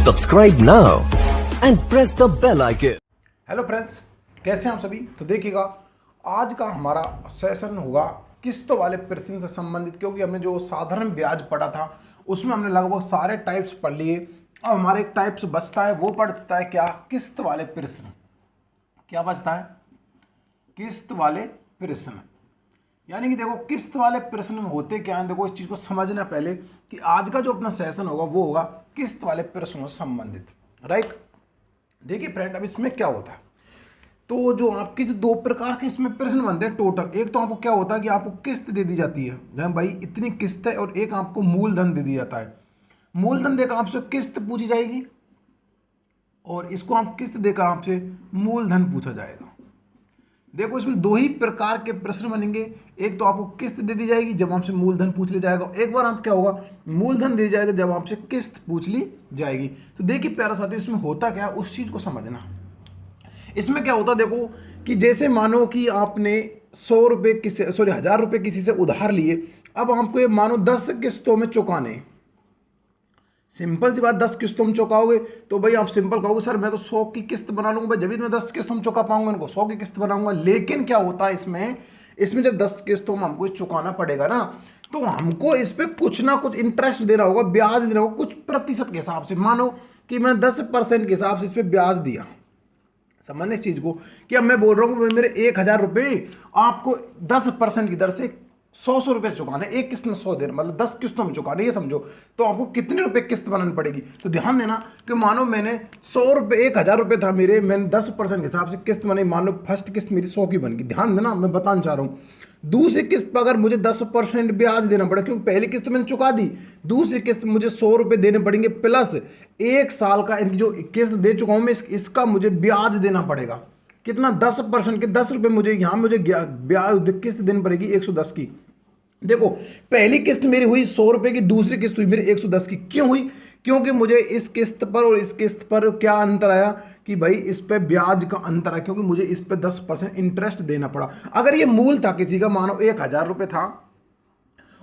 Subscribe now and press the bell icon. Hello friends, कैसे हैं आप सभी। तो देखिएगा, आज का हमारा सेशन होगा किस्तों वाले प्रश्न से संबंधित, क्योंकि हमने जो साधारण ब्याज पढ़ा था उसमें हमने लगभग सारे टाइप्स पढ़ लिए। अब हमारे एक टाइप्स बचता है, वो बचता है क्या, किस्त वाले प्रश्न। क्या बचता है? किस्त वाले प्रश्न। यानी कि देखो, किस्त वाले प्रश्न में होते क्या हैं, देखो इस चीज़ को समझना पहले कि आज का जो अपना सेशन होगा वो होगा किस्त वाले प्रश्नों से संबंधित, राइट। देखिए फ्रेंड, अब इसमें क्या होता है, तो जो आपके जो दो प्रकार के इसमें प्रश्न बनते हैं टोटल। एक तो आपको क्या होता है कि आपको किस्त दे दी जाती है, जहाँ भाई इतनी किस्त है, और एक आपको मूलधन दे दिया जाता है। मूलधन देकर आपसे किस्त पूछी जाएगी और इसको आप किस्त देकर आपसे मूलधन पूछा जाएगा। देखो, इसमें दो ही प्रकार के प्रश्न बनेंगे। एक तो आपको किस्त दे दी जाएगी जब आपसे मूलधन पूछ लिया जाएगा, एक बार आप क्या होगा, मूलधन दे जाएगा जब आपसे किस्त पूछ ली जाएगी। तो देखिए प्यारा साथी, इसमें होता क्या है उस चीज को समझना। इसमें क्या होता, देखो कि जैसे मानो कि आपने 100 रुपये किसी 1000 रुपये किसी से उधार लिए, अब आपको ये मानो 10 किस्तों में चुकाने। सिंपल सी बात, 10 किस्तों में चुकाओगे तो भाई आप सिंपल कहोगे सर मैं तो 100 की किस्त बना लूंगा भाई, जब भी मैं 10 किस्तों में चुका पाऊंगा इनको, 100 की किस्त बनाऊंगा। लेकिन क्या होता है इसमें जब 10 किस्तों में हमको चुकाना पड़ेगा ना, तो हमको इस पर कुछ ना कुछ इंटरेस्ट देना होगा, ब्याज देना होगा कुछ प्रतिशत के हिसाब से। मानो कि मैंने 10% के हिसाब से इस पर ब्याज दिया। समझने इस चीज को कि अब मैं बोल रहा हूँ मेरे 1000 रुपये आपको 10% की दर से 100 रुपये चुकाने, एक किस्त में 100 देना, मतलब 10 किस्तों में चुकाने, ये समझो। तो आपको कितने रुपए किस्त बनानी पड़ेगी, तो ध्यान देना कि मानो मैंने 100 रुपये 1000 रुपये था मेरे, मैंने 10% के हिसाब से किस्त बनाई। मान लो फर्स्ट किस्त मेरी 100 की बन गई। ध्यान देना, मैं बताना चाह रहा हूँ। दूसरी किस्त पर अगर मुझे 10% ब्याज देना पड़ा, क्योंकि पहली किस्त मैंने चुका दी, दूसरी किस्त मुझे 100 रुपये देने पड़ेंगे, प्लस 1 साल का इनकी जो किस्त दे चुका हूँ मैं, इसका मुझे ब्याज देना पड़ेगा। कितना? 10% के 10 रुपये मुझे यहाँ मुझे ब्याज किस्त देनी पड़ेगी 110 की। देखो, पहली किस्त मेरी हुई 100 रुपये की, दूसरी किस्त हुई मेरी 110 की। क्यों हुई? क्योंकि मुझे इस किस्त पर और इस किस्त पर क्या अंतर आया कि भाई इस पे ब्याज का अंतर है, क्योंकि मुझे इस पे 10% इंटरेस्ट देना पड़ा। अगर ये मूल था किसी का, मानो 1000 रुपये था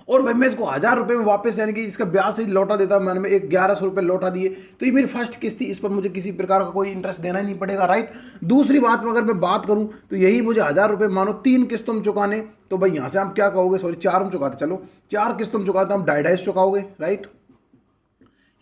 और भाई मैं इसको 1000 रुपये में वापस, यानी कि इसका ब्याज से लौटा देता, मैंने में 1100 रुपये लौटा दिए, तो ये मेरी फर्स्ट किस्त थी, इस पर मुझे किसी प्रकार का कोई इंटरेस्ट देना ही नहीं पड़ेगा, राइट। दूसरी बात में अगर मैं बात करूं तो यही मुझे 1000 रुपये मानो 3 किस्तों में चुकाने, तो भाई यहाँ से आप क्या कहोगे, 4 में चुकाते, चलो 4 किस्तों में चुकाते हम 250 चुकाओगे, राइट।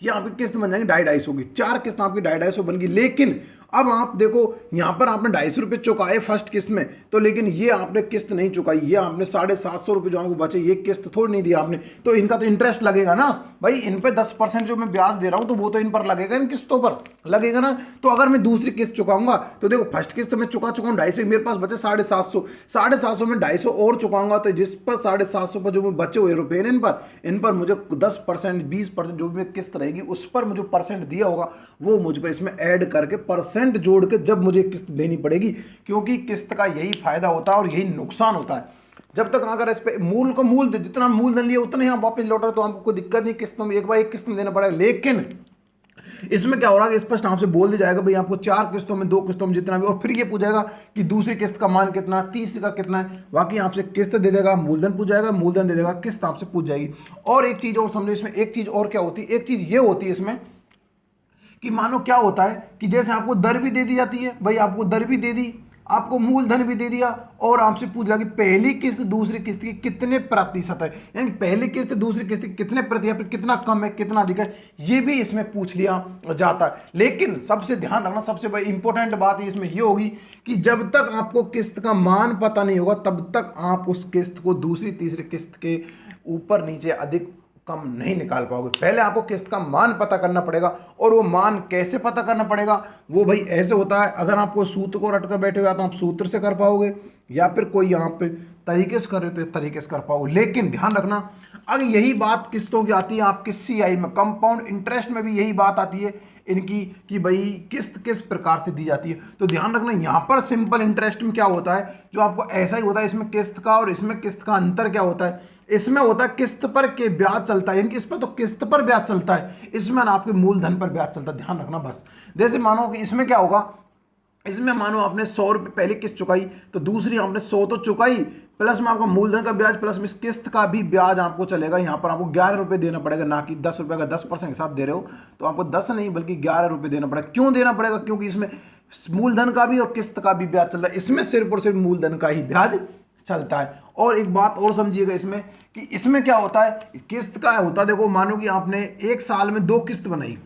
ये आपकी किस्त बन जाएंगी 250 होगी, 4 किस्त आपकी 250 बन गई। लेकिन अब आप देखो, यहाँ पर आपने 250 रुपये चुकाए फर्स्ट किस्त में, तो लेकिन ये आपने किस्त नहीं चुकाई, ये आपने 750 रुपये जो आपको बचे, ये किस्त थोड़ी नहीं दिया आपने, तो इनका तो इंटरेस्ट लगेगा ना भाई। इन पे 10% जो मैं ब्याज दे रहा हूँ, तो वो तो इन पर लगेगा, इन किस्तों पर लगेगा ना। तो अगर मैं दूसरी किस्त चुकाऊंगा, तो देखो फर्स्ट किस्त तो मैं चुका हूँ 250, मेरे पास बचे 750 में 250 और चुकाऊंगा, तो जिस पर 750 पर जो बचे हुए रुपये इन पर मुझे 10% 20% जो भी मेरी किस्त रहेगी उस पर मुझे परसेंट दिया होगा, वो मुझ पर इसमें ऐड करके परसेंट जोड़ के जब मुझे किस्त देनी पड़ेगी। क्योंकि किस्त का यही फायदा होता है और यही नुकसान होता है, जब तक अगर इस पे मूल जितना मूलधन लिया उतना ही आप वापस लौट रहे, तो आपको कोई दिक्कत नहीं, किस्तों में एक बार एक किस्त में देना पड़ेगा। लेकिन इसमें क्या हो रहा है, स्पष्ट आपसे बोल दिया जाएगा भाई आपको 4 किस्तों में 2 किस्तों में जितना भी, और फिर ये पूछेगा कि दूसरी किस्त का मान कितना, तीसरी का कितना है। बाकी आपसे किस्त दे देगा, मूलधन पूछ जाएगा, मूलधन दे देगा, किस्त आपसे पूछ जाएगी। और एक चीज और समझो, इसमें एक चीज और क्या होती है, एक चीज ये होती है इसमें कि मानो क्या होता है कि जैसे आपको दर भी दे दी जाती है, भाई आपको दर भी दे दी, आपको मूलधन भी दे दिया, और आपसे पूछ लिया कि पहली किस्त दूसरी किस्त की कितने प्रतिशत है, यानी पहली किस्त दूसरी किस्त की कितने प्रतिशत, कितना कम है कितना अधिक है, ये भी इसमें पूछ लिया जाता है। लेकिन सबसे ध्यान रखना, सबसे बड़ी इंपॉर्टेंट बात इसमें ये होगी कि जब तक आपको किस्त का मान पता नहीं होगा, तब तक आप उस किस्त को दूसरी तीसरी किस्त के ऊपर नीचे अधिक कम नहीं निकाल पाओगे। पहले आपको किस्त का मान पता करना पड़ेगा, और वो मान कैसे पता करना पड़ेगा, वो भाई ऐसे होता है, अगर आपको सूत्र को रट कर बैठे हुए तो आप सूत्र से कर पाओगे, या फिर कोई यहाँ पे तरीके से कर रहे हो तो तरीके से कर पाओगे। लेकिन ध्यान रखना, अगर यही बात किस्तों की आती है आपके CI में, कंपाउंड इंटरेस्ट में भी यही बात आती है इनकी कि भाई किस्त किस प्रकार से दी जाती है, तो ध्यान रखना यहाँ पर सिंपल इंटरेस्ट में क्या होता है, जो आपको ऐसा ही होता है, इसमें किस्त का और इसमें किस्त का अंतर क्या होता है, इसमें होता है किस्त पर के ब्याज चलता है, इनकी इस पर तो किस्त पर ब्याज चलता है, इसमें ना आपके मूलधन पर ब्याज चलता है। ध्यान रखना बस। जैसे मानो कि इसमें क्या होगा, इसमें मानो आपने 100 रुपये पहली किस्त चुकाई, तो दूसरी आपने 100 तो चुकाई, प्लस में आपका मूलधन का ब्याज प्लस में इस किस्त का भी ब्याज आपको चलेगा। यहाँ पर आपको 11 रुपये देना पड़ेगा, ना कि 10 रुपये का 10% हिसाब दे रहे हो तो आपको 10 नहीं बल्कि 11 रुपये देना पड़ेगा। क्यों देना पड़ेगा? क्योंकि इसमें मूलधन का भी और किस्त का भी ब्याज चलता है, इसमें सिर्फ और सिर्फ मूलधन का ही ब्याज चलता है। और एक बात और समझिएगा इसमें कि इसमें क्या होता है, किस्त का होता है, देखो मानो कि आपने एक साल में 2 किस्त बनाई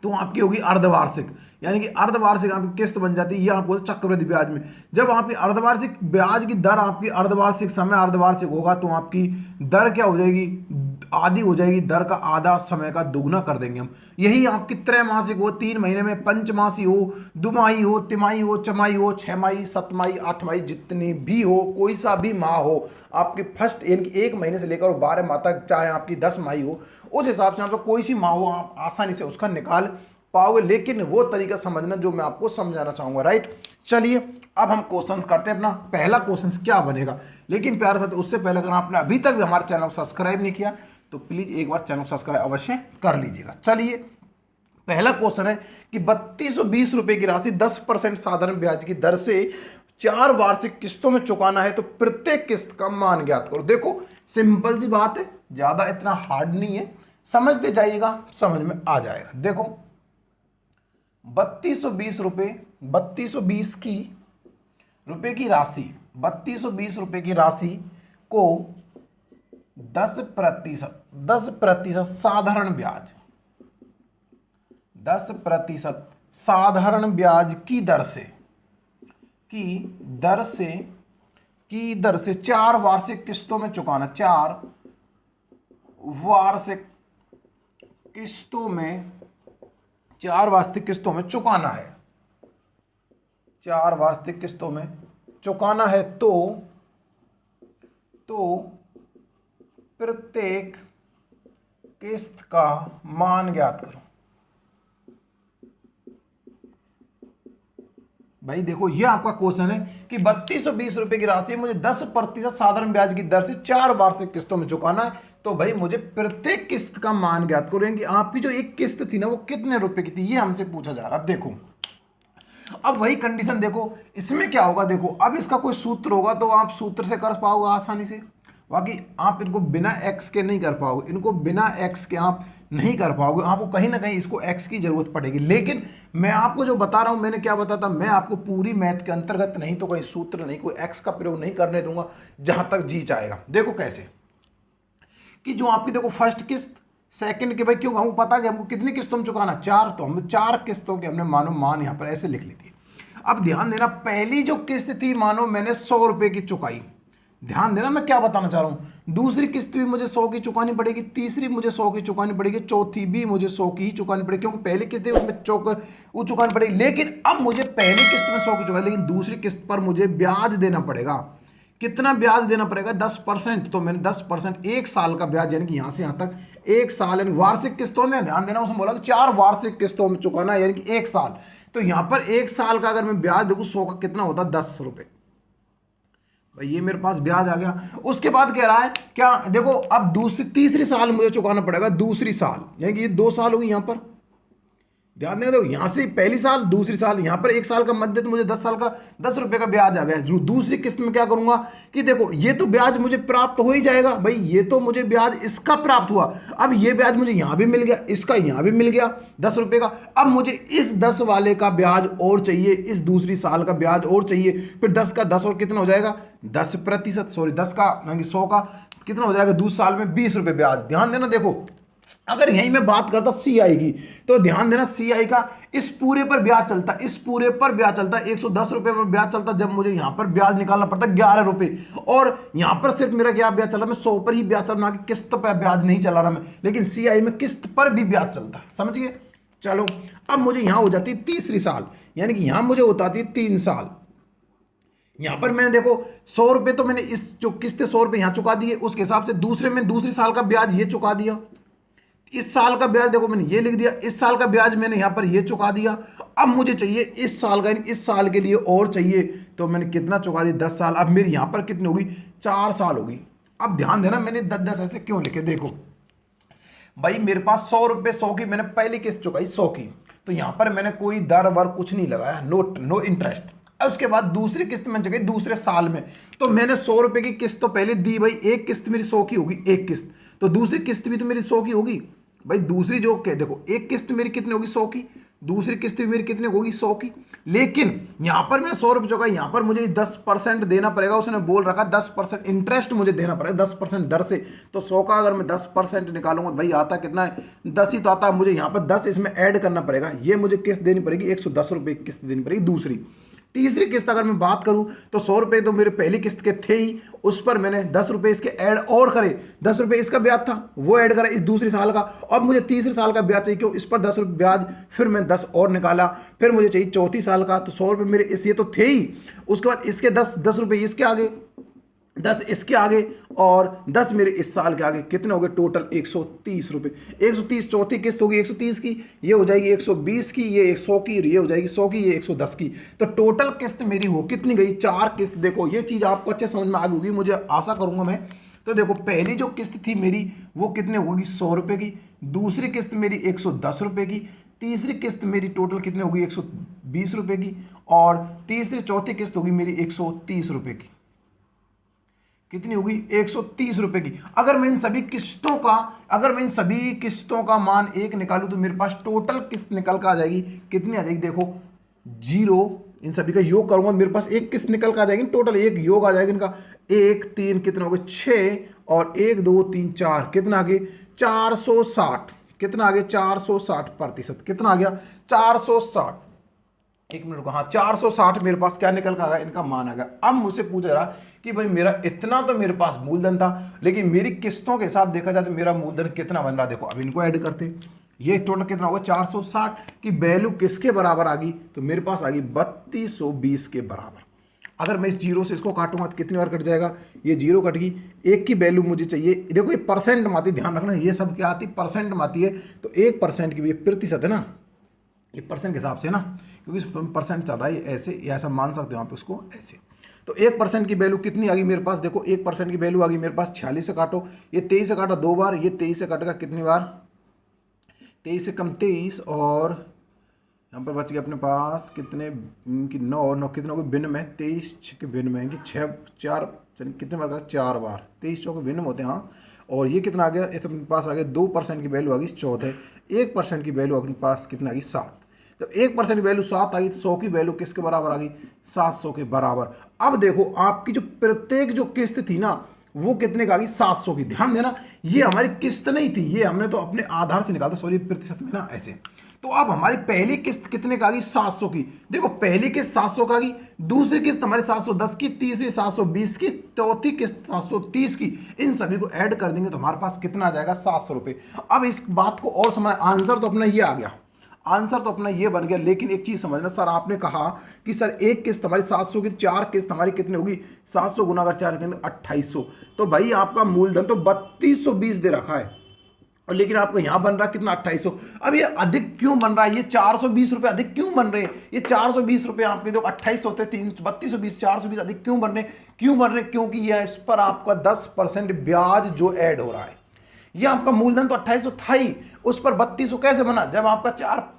तो आपकी होगी अर्धवार्षिक, यानी कि अर्धवार्षिक आपकी किस्त बन जाती है। ये आपको चक्रवृद्धि ब्याज में जब आपकी अर्धवार्षिक ब्याज की दर आपकी अर्धवार्षिक समय अर्धवार्षिक होगा तो आपकी दर क्या हो जाएगी, आधी हो जाएगी, दर का आधा समय का दुगना कर देंगे हम। यही आपकी त्रैमासिक हो 3 महीने में, पंचमासी हो, दुमाही हो, तिमाही हो, चमाही हो, 6 माही, 7 माही, 8 माही, जितनी भी हो, कोई सा भी माह हो आपकी फर्स्ट यानी 1 महीने से लेकर 12 माह तक, चाहे आपकी 10 माही हो, उस हिसाब से आपको कोई सी माह हो आप आसानी से उसका निकाल पाओगे। लेकिन वो तरीका समझना जो मैं आपको समझाना चाहूंगा, राइट। चलिए अब हम क्वेश्चंस करते हैं। अपना पहला क्वेश्चन क्या बनेगा, लेकिन प्यारे साथ उससे पहले अगर आपने अभी तक भी हमारे चैनल को सब्सक्राइब नहीं किया तो प्लीज एक बार चैनल को सब्सक्राइब अवश्य कर लीजिएगा। चलिए पहला क्वेश्चन है कि 3220 रुपए की राशि 10% साधारण ब्याज की दर से 4 वार्षिक किस्तों में चुकाना है तो प्रत्येक किस्त का मान ज्ञात करो। देखो सिंपल सी बात है, ज्यादा इतना हार्ड नहीं है, समझते जाइएगा, समझ में आ जाएगा। देखो 3220 रुपए, 3220 की रुपए की राशि, 3220 रुपए की राशि को 10% साधारण ब्याज, 10% साधारण ब्याज की दर से 4 वार्षिक किस्तों में चुकाना, 4 वार्षिक किस्तों में, 4 वार्षिक किस्तों में चुकाना है, 4 वार्षिक किस्तों में चुकाना है तो प्रत्येक किस्त का मान ज्ञात करो। भाई देखो ये आपका क्वेश्चन है कि 3220 रुपए की राशि मुझे 10% साधारण ब्याज की दर से 4 वार्षिक किस्तों में चुकाना है तो भाई मुझे प्रत्येक किस्त का मान ज्ञात करेंगे। आपकी जो एक किस्त थी ना वो कितने रुपए की थी ये हमसे पूछा जा रहा है। अब देखो अब वही कंडीशन देखो, इसमें क्या होगा, देखो अब इसका कोई सूत्र होगा तो आप सूत्र से कर पाओगे आसानी से, बाकी आप इनको बिना एक्स के नहीं कर पाओगे, इनको बिना एक्स के आप नहीं कर पाओगे, आपको कहीं ना कहीं इसको एक्स की जरूरत पड़ेगी। लेकिन मैं आपको जो बता रहा हूं, मैंने क्या बताता, मैं आपको पूरी मैथ के अंतर्गत नहीं तो कोई सूत्र नहीं, कोई एक्स का प्रयोग नहीं करने दूंगा जहां तक जी चाहेगा। देखो कैसे कि जो आपकी देखो फर्स्ट किस्त, सेकंड के, भाई क्यों हमको पता कि हमको कितनी किस्तों में चुकाना, 4, तो हम 4 किस्तों के हमने मानो मान यहां पर ऐसे लिख ली थी। अब ध्यान देना पहली जो किस्त थी मानो मैंने 100 रुपए की चुकाई, ध्यान देना मैं क्या बताना चाह रहा हूं, दूसरी किस्त भी मुझे 100 की चुकानी पड़ेगी, तीसरी मुझे 100 की चुकानी पड़ेगी, चौथी भी मुझे 100 की ही चुकानी पड़ेगी, क्योंकि पहली किस्त उसमें वो चुकानी पड़ेगी। लेकिन अब मुझे पहली किस्त में 100 की चुकाई, लेकिन दूसरी किस्त पर मुझे ब्याज देना पड़ेगा। कितना ब्याज देना पड़ेगा, 10%। तो मैंने 10% 1 साल का ब्याज, यानी कि यहां से यहां तक 1 साल, यानी वार्षिक किस्तों में ध्यान देना, उसमें बोला कि 4 वार्षिक किस्तों में चुकाना, यानी कि 1 साल। तो यहां पर 1 साल का अगर मैं ब्याज देखूं 100 का कितना होता, 10 रुपए, भाई ये मेरे पास ब्याज आ गया। उसके बाद कह रहा है क्या, देखो अब तीसरी साल मुझे चुकाना पड़ेगा, दूसरी साल, यानी कि ये 2 साल होगी यहां पर, ध्यान देंगे। देखो यहां से पहली साल, दूसरी साल, यहां पर 1 साल का मध्य, तो मुझे 10 साल का 10 रुपए का ब्याज आ गया। दूसरी किस्त में क्या करूंगा कि देखो ये तो ब्याज मुझे प्राप्त हो ही जाएगा, भाई ये तो मुझे ब्याज इसका प्राप्त हुआ, अब ये ब्याज मुझे यहां भी मिल गया, इसका यहां भी मिल गया 10 रुपए का। अब मुझे इस 10 वाले का ब्याज और चाहिए, इस दूसरी साल का ब्याज और चाहिए, फिर 10 का 10 और कितना हो जाएगा, 10%, सॉरी 10 का 100 का कितना हो जाएगा, दूसरे साल में 20 रुपए ब्याज। ध्यान देना, देखो अगर यहीं मैं बात करता सीआई की, तो ध्यान देना सीआई का इस पूरे पर ब्याज चलता, इस पूरे पर ब्याज चलता 110 रुपए पर ब्याज चलता, जब मुझे यहां पर ब्याज निकालना पड़ता 11 रुपए, और यहां पर सिर्फ मेरा क्या ब्याज चला, मैं 100 पर ही ब्याज चल रहा, किस्त पर ब्याज नहीं चला रहा मैं, लेकिन सीआई में किस्त पर भी ब्याज चलता, समझ गए। चलो अब मुझे यहां हो जाती तीसरी साल, यानी कि यहां मुझे होता थी 3 साल। यहां पर मैंने देखो 100 रुपए तो मैंने इस जो किस्त 100 रुपए यहां चुका दिए, उसके हिसाब से दूसरे में दूसरी साल का ब्याज ये चुका दिया, इस साल का ब्याज देखो मैंने ये लिख दिया, इस साल का ब्याज मैंने यहां पर ये चुका दिया। अब मुझे चाहिए इस साल का, इस साल के लिए और चाहिए, तो मैंने कितना चुका दिया, 10 साल। अब मेरी यहां पर कितनी होगी, 4 साल होगी। अब ध्यान देना मैंने 10-10 ऐसे क्यों लिखे, देखो भाई मेरे पास 100 रुपए 100 की मैंने पहली किस्त चुकाई 100 की, तो यहां पर मैंने कोई दर वर कुछ नहीं लगाया, नो इंटरेस्ट, उसके बाद दूसरी किस्त मैंने जगह दूसरे साल में, तो मैंने 100 रुपए की किस्त तो पहले दी भाई, एक किस्त मेरी 100 की होगी, एक किस्त, तो दूसरी किस्त भी तो मेरी 100 की होगी भाई। दूसरी जो देखो एक किस्त मेरी कितनी होगी 100 की, दूसरी किस्त भी मेरी कितनी होगी 100 की। लेकिन यहां पर मैंने 100 रुपये चुका, यहां पर मुझे 10% देना पड़ेगा, उसने बोल रखा 10% इंटरेस्ट मुझे देना पड़ेगा 10% दर से। तो 100 का अगर मैं 10% निकालूंगा भाई आता कितना है 10 ही तो आता है। मुझे यहां पर 10 इसमें ऐड करना पड़ेगा, ये मुझे किस्त देनी पड़ेगी 110 रुपये की किस्त देनी पड़ेगी दूसरी। तीसरी किस्त अगर मैं बात करूं तो 100 रुपये तो मेरे पहली किस्त के थे ही, उस पर मैंने 10 रुपये इसके ऐड और करे, 10 रुपये इसका ब्याज था वो ऐड करा इस दूसरे साल का। अब मुझे तीसरे साल का ब्याज चाहिए, क्यों इस पर 10 रुपये ब्याज, फिर मैं 10 और निकाला, फिर मुझे चाहिए चौथी साल का, तो 100 रुपये मेरे इस ये तो थे ही, उसके बाद इसके 10 रुपये इसके आगे, 10 इसके आगे और 10 मेरे इस साल के आगे, कितने हो गए टोटल 130 रुपये। 130 चौथी किस्त होगी 130 की, ये हो जाएगी 120 की, ये 100 की, ये हो जाएगी 100 की, ये 110 की। तो टोटल किस्त मेरी हो कितनी गई 4 किस्त। देखो ये चीज़ आपको अच्छे समझ में आ गई होगी, मुझे आशा करूंगा मैं। तो देखो पहली जो किस्त थी मेरी वो कितने होगी 100 रुपये की, दूसरी किस्त मेरी 110 रुपये की, तीसरी किस्त मेरी टोटल कितने होगी 120 रुपये की, और तीसरी चौथी किस्त होगी मेरी 130 रुपये की। कितनी होगी 130 रुपए की। अगर मैं इन सभी किस्तों का मान 1 निकालूं तो मेरे पास टोटल किस्त निकल कर आ जाएगी, कितनी आ जाएगी देखो 0, इन सभी का योग करूंगा तो मेरे पास एक किस्त निकल कर आ जाएगी, टोटल एक योग आ जाएगा इनका 1 3 कितना हो गया 6 और 1 2 3 4 कितना आ गया 460, कितना आ गया 460%, कितना आ गया 460। एक मिनट को, हाँ 460 मेरे पास क्या निकल कर आ गया इनका मान आ गया। अब मुझसे पूछ रहा कि भाई मेरा इतना तो मेरे पास मूलधन था, लेकिन मेरी किस्तों के हिसाब देखा जाए तो मेरा मूलधन कितना बन रहा। देखो अब इनको ऐड करते, ये टोटल कितना होगा 460 की वैल्यू किसके बराबर आ गई, तो मेरे पास आ गई 3220 के बराबर। अगर मैं इस जीरो से इसको काटूंगा तो कितनी बार कट जाएगा, ये जीरो कट गई, एक की वैल्यू मुझे चाहिए। देखो ये परसेंट में आती, ध्यान रखना ये सब क्या आती परसेंट में आती है, तो 1% की भी प्रतिशत है ना, ये परसेंट के हिसाब से ना, क्योंकि परसेंट चल रहा है ऐसे, या ऐसा मान सकते हो आप उसको ऐसे। तो 1% की वैल्यू कितनी आ गई मेरे पास, देखो 1% की वैल्यू आ गई मेरे पास 46 से काटो, ये 23 से काटा 2 बार, ये 23 से कटेगा कितनी बार 23 से कम 23, और यहाँ पर बच गया अपने पास कितने कि 9 कितने हो गए भिन्न में 23 के भिन्न में कि 6 4 चलिए कितने बार 4 बार 23 चौके भिन्न होते हैं हाँ। और ये कितना आ गया, इस अपने पास आ गया 2% की वैल्यू आ गई 14, 1% की वैल्यू अपने पास कितना आ गई 7। जब 1% की वैल्यू 7 आ गई तो 100 की वैल्यू किसके बराबर आ गई 700 के बराबर। अब देखो आपकी जो प्रत्येक जो किस्त थी ना वो कितने का आ गई 700 की। ध्यान देना ये हमारी किस्त नहीं थी, ये हमने तो अपने आधार से निकाला, सॉरी प्रतिशत में ना ऐसे। तो अब हमारी पहली किस्त कितने का आ गई 700 की। देखो पहली किस्त 700 का आ गई, दूसरी किस्त हमारी 710 की, तीसरी 720 की, चौथी किस्त 730 की। इन सभी को ऐड कर देंगे तो हमारे पास कितना आ जाएगा 700 रुपये। अब इस बात को और समझ, आंसर तो अपना ये आ गया, आंसर तो अपना ये बन गया, लेकिन एक चीज समझना सर आपने कहा कि सर एक किस्त हमारी 700 की, 4 किस्त हमारी कितनी होगी 700 गुना अगर 4 करेंगे 2800, तो भाई आपका मूलधन तो 3220 दे रखा है, और लेकिन आपको यहां बन रहा कितना 2800। अब ये अधिक क्यों बन रहा है, ये 420 रुपए अधिक क्यों बन रहे हैं, ये 420 रुपए आपके जो 28 होते हैं 3220 420 अधिक क्यों बन रहे, क्योंकि ये इस पर आपका 10% ब्याज जो ऐड हो रहा है। ये आपका मूलधन तो 2800 था ही, उस पर 3200 कैसे बना, जब आपका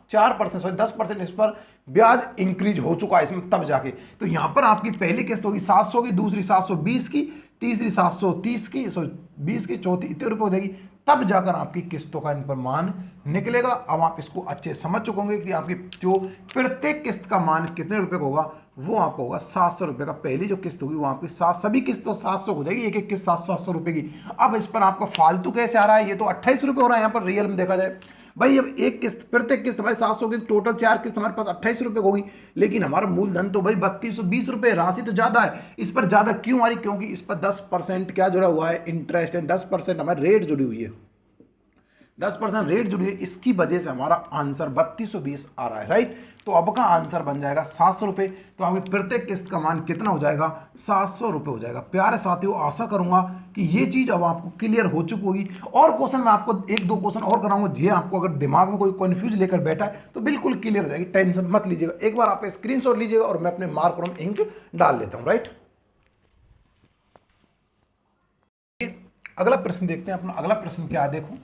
4% सॉरी 10% इस पर ब्याज इंक्रीज हो चुका है इसमें तब जाके। तो यहां पर आपकी पहली किस्त होगी 700 की, दूसरी 720 की, तीसरी 730 की, सॉरी 20 की, चौथी इतने रुपए हो जाएगी, तब जाकर आपकी किस्तों का इन पर मान निकलेगा। अब आप इसको अच्छे समझ चुके होंगे कि आपकी जो प्रत्येक किस्त का मान कितने रुपए का होगा, वो आपको होगा 700 रुपये का। पहली जो किस्त होगी वो आपकी सभी किस्त तो 700 हो जाएगी, एक एक किस्त 700 रुपये की। अब इस पर आपका फालतू कैसे आ रहा है, ये तो 28 रुपये हो रहा है यहाँ पर रियल में देखा जाए भाई। अब एक किस्त प्रत्येक किस्त हमारे 700 की, टोटल 4 किस्त हमारे पास 28 रुपये होगी, लेकिन हमारा मूलधन तो भाई 3220 रुपये, राशि तो ज्यादा है। इस पर ज्यादा क्यों आ रही, क्योंकि इस पर 10% क्या जुड़ा हुआ है, इंटरेस्ट है, 10% हमारी रेट जुड़ी हुई है, 10% रेट जुड़ी है, इसकी वजह से हमारा आंसर 3220 आ रहा है राइट। तो अब का आंसर बन जाएगा 700 रुपये। तो आपकी प्रत्येक किस्त का मान कितना हो जाएगा 700 रुपये हो जाएगा। प्यारे साथियों आशा करूंगा कि ये चीज अब आपको क्लियर हो चुकी होगी। और क्वेश्चन मैं आपको 1-2 क्वेश्चन और कराऊंगा, ये आपको अगर दिमाग में कोई कंफ्यूज लेकर बैठा है तो बिल्कुल क्लियर हो जाएगी, टेंशन मत लीजिएगा। एक बार आप स्क्रीनशॉट लीजिएगा और मैं अपने मार्कर में इंक डाल लेता हूं राइट। अगला प्रश्न देखते हैं, अपना अगला प्रश्न क्या है देखो।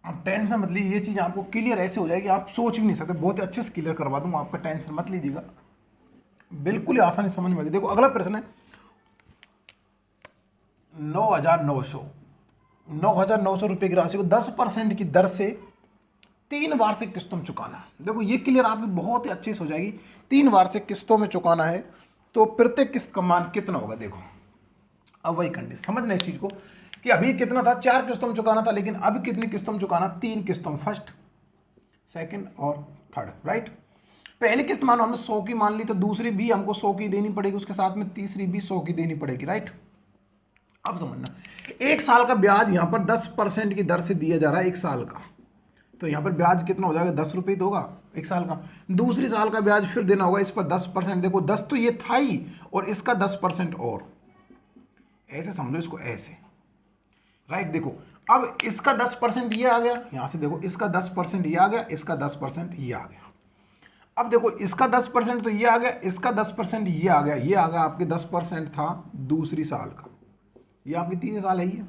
आप टेंशन मत लीजिए, ये चीज़ आपको क्लियर ऐसे हो जाएगी, आप सोच भी नहीं सकते, बहुत ही अच्छे से क्लियर करवा दूंगा आपका, टेंशन मत लीजिएगा, बिल्कुल ही आसानी समझ में आएगी। देखो अगला प्रश्न है 9,900 रुपये की राशि को 10% की दर से 3 वार्षिक किस्तों में चुकाना है। देखो ये क्लियर आपकी बहुत ही अच्छे से हो जाएगी, 3 वार्षिक किस्तों में चुकाना है तो प्रत्येक किस्त का मान कितना होगा। देखो अब वही कंडीशन समझना इस चीज़ को कि अभी कितना था, 4 किस्तों में चुकाना था, लेकिन अब कितनी किस्तों में चुकाना, 3 किस्तों में, फर्स्ट सेकंड और थर्ड, राइट। पहली किस्त मानो हमने 100 की मान ली, तो दूसरी भी हमको 100 की देनी पड़ेगी, उसके साथ में तीसरी भी 100 की देनी पड़ेगी, राइट। अब समझना, 1 साल का ब्याज यहाँ पर 10% की दर से दिया जा रहा है, 1 साल का, तो यहाँ पर ब्याज कितना हो जाएगा, 10 रुपये तो होगा 1 साल का। दूसरी साल का ब्याज फिर देना होगा इस पर 10%, देखो 10 तो ये था ही, और इसका 10% और, ऐसे समझो इसको ऐसे, राइट। देखो अब इसका 10% ये आ गया, यहाँ से देखो इसका 10% ये आ गया, इसका 10% ये आ गया। अब देखो इसका 10% तो ये आ गया, इसका 10% ये आ गया, ये आ गया आपके 10% था दूसरी साल का, ये आपकी 3 साल है ये,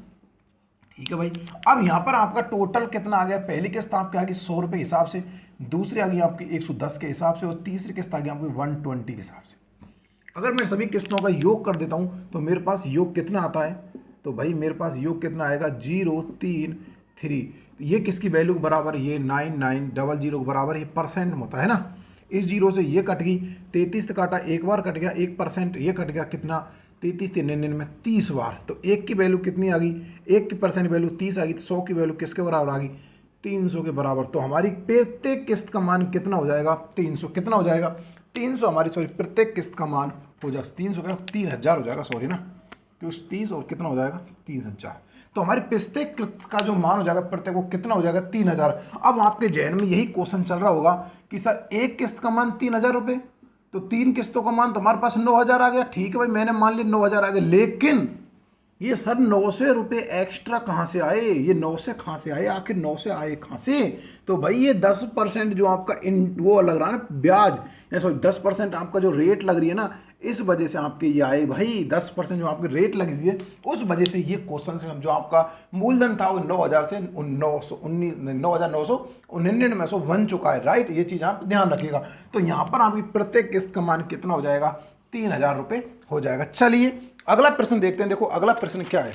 ठीक है भाई। अब यहाँ पर आपका टोटल कितना आ गया, पहली किस्त आपकी आ गई 100 रुपये हिसाब से, दूसरी आ गई आपकी 110 के हिसाब से, और तीसरी किस्त आ गई आपकी 120 के हिसाब से। अगर मैं सभी किस्तों का योग कर देता हूँ तो मेरे पास योग कितना आता है, तो भाई मेरे पास योग कितना आएगा 033। ये किसकी वैल्यू के बराबर, ये 9900 के बराबर, ये परसेंट में होता है ना, इस जीरो से ये कट गई, 33 से काटा, एक बार कट गया 1%, ये कट गया कितना 33 से 99 30 बार, तो 1 की वैल्यू कितनी आ गई, 1 की परसेंट वैल्यू 30 आ गई, तो 100 की वैल्यू किसके बराबर आ गई, 300 के बराबर। तो हमारी प्रत्येक किस्त का मान कितना हो जाएगा, 300, कितना हो जाएगा 300, हमारी सॉरी प्रत्येक किस्त का मान हो जाएगा 300 का 3000 हो जाएगा, सॉरी ना, तो 30 और कितना हो जाएगा 3000, तो हमारी प्रत्येक किस्त का जो मान हो जाएगा प्रत्येक वो कितना हो जाएगा 3000। अब आपके जहन में यही क्वेश्चन चल रहा होगा कि सर एक किस्त का मान 3000 रुपये, तो 3 किस्तों का मान तो हमारे पास 9000 आ गया, ठीक है भाई मैंने मान लिया 9000 आ गया, लेकिन ये सर 900 रुपये एक्स्ट्रा कहाँ से आए, ये 9 से कहाँ से आए, आखिर 9 से आए कहाँ से, तो भाई ये 10% जो आपका वो लग रहा है ना ब्याज, सॉरी 10% आपका जो रेट लग रही है ना, इस वजह से आपके ये आए भाई, 10% जो आपकी रेट लगी हुई है उस वजह से ये क्वेश्चन से जो आपका मूलधन था वो 9000 से 9999 में से बन चुका है, राइट। ये चीज़ आप ध्यान रखिएगा। तो यहाँ पर आपकी प्रत्येक किस्त का मान कितना हो जाएगा, 3000 रुपये हो जाएगा। चलिए अगला प्रश्न देखते हैं। देखो अगला प्रश्न क्या है,